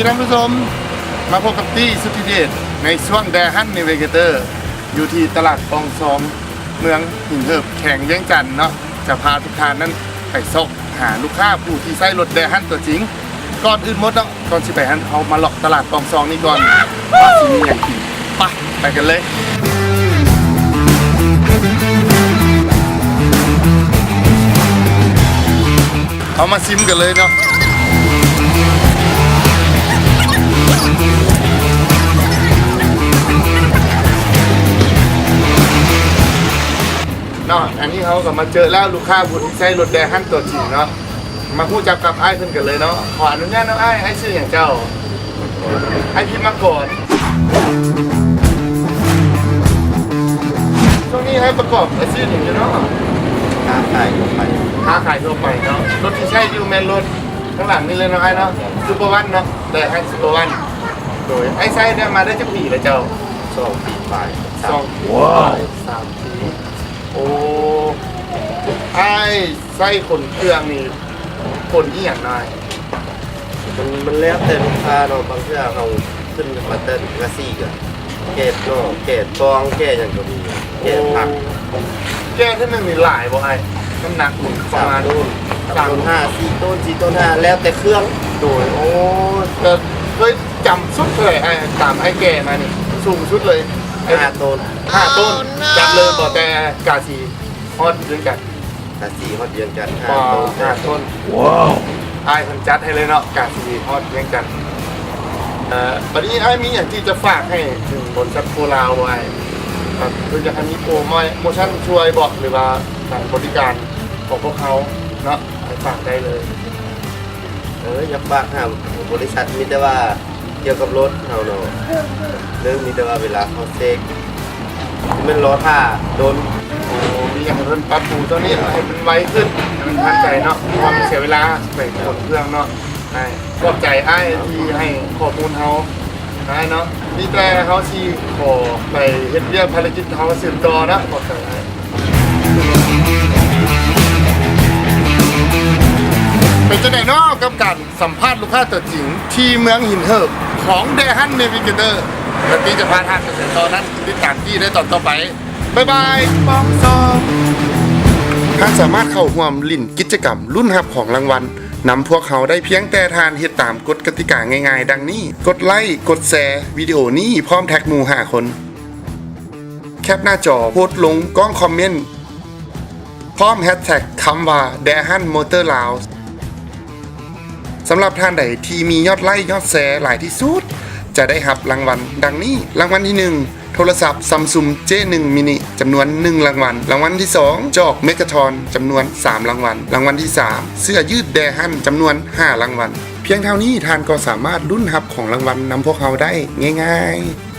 ท่านผู้ชมมาพบกับตี้สุธิเดชในช่วงแดฮันเนวิเกเตอร์อยู่ที่ตลาดปองซอมเมืองหินเหิบแข่งเวียงจันทน์เนาะจะพาทุกท่านนั้นไปซอกหาลูกค้าผู้ที่ใช้รถแดฮันตัวจริงก่อนอื่นหมดเนาะก่อนสิไปฮันเอามาเลาะตลาดปองซองนี่ก่อนว่าสิมีอย่างกินไปกันเลยเอามาซิมกันเลยเนาะอันนี้เขาก็มาเจอแล้วลูกค้าผู้ที่ใช้รถแดฮันตัวจริงเนาะมาพูดจับกับไอ้ขึ้นกันเลยเนาะขออนุญาตนะไอ้ชื่ออย่างเจ้าไอ้พี่มาก่อนช่วงนี้ให้ประกอบอาชีพอย่างเนาะค้าขายทั่วไปเนาะรถที่ใช้ยูแมนรถข้างหลังนี่เลยเนาะไอ้เนาะซูเปอร์วันเนาะแดฮันซูเปอร์วันโดยไอ้ใช้ได้มาได้จักปีแล้วเจ้า2 ปีไป3 ปีโอ้ไอ้ไส้ขนเครื่องนี่คนที่อย่างไรมันแล้วแต่ลูกค้าเนาะบางเทื่อเขาขึ้นมาเต้นกระซี่กันเกตเนาะเกตกองเกตอย่างก็มีเกตผักแก้ที่มันมีหลายบ่ไอ้น้ำหนักประมาณต้น4 ต้น4 ต้น 5แล้วแต่เครื่องโดยโอ้เคยจำชุดเลยไอ้ตามไอ้แก่มานี่สูงชุดเลย5 ต้นจำเลยบอกแต่กาสีฮอดเดือนกันกาสีฮอดเดือนกัน5 ต้นว้าวไอ้คนจัดให้เลยเนาะกาสีฮอดเดือนกันวันนี้ไอ้มีอย่างที่จะฝากให้ถึงบนซับโคลาวไว้ครับคือจะมีโปรโมชั่นช่วยบอกหรือว่าการบริการของพวกเขาเนาะให้ฝากได้เลยอยากฝากครับบริษัทมีแต่ว่าเกี่ยวกับรถเขาเนาะเรื่องมีแต่ว่าเวลาเขาเซ็กมันล้อท่าโดนมีอย่างเพิ่นปรับปรุงตัวนี้ให้มันไวขึ้นมันทันใจเนาะความเสียเวลาไปขนเครื่องเนาะใช่ขอบใจไอ้ที่ให้ข้อมูลเขาได้เนาะมีแต่เขาที่ขอไปเฮ็ดเรื่องภารกิจเขาสืบต่อนะขอบใจไอ้เป็นจังได๋เนาะกับการสัมภาษณ์ลูกค้าตัวจริงที่เมืองหินเหิบของเดฮันเนวิเกเตอร์และที่จะพาท่านไปถึงตอนนั้นติดตามที่ได้ตอนต่อไปบ๊ายบายปองซองท่านสามารถเข้าร่วมลิ้นกิจกรรมรุ่นรับของรางวัลนำพวกเขาได้เพียงแต่ทานเฮ็ดตามกฎกติกาง่ายๆดังนี้กดไลค์กดแชร์วิดีโอนี้พร้อมแท็กหมู่5 คนแคปหน้าจอโพสต์ลงก้องคอมเมนต์พร้อมแฮชแท็กคำว่า Dahan Motor Lounge สำหรับท่านใดที่มียอดไลค์ยอดแชร์หลายที่สุดจะได้รับรางวัลดังนี้รางวัลที่1โทรศัพท์ Samsung J1 mini จำนวน1รางวัลรางวัลที่2จอกเมกะทอนจำนวน3รางวัลรางวัลที่3เสื้อยืดแดฮันจำนวน5รางวัลเพียงเท่านี้ท่านก็สามารถลุ้นรับของรางวัลนำพวกเขาได้ง่ายๆ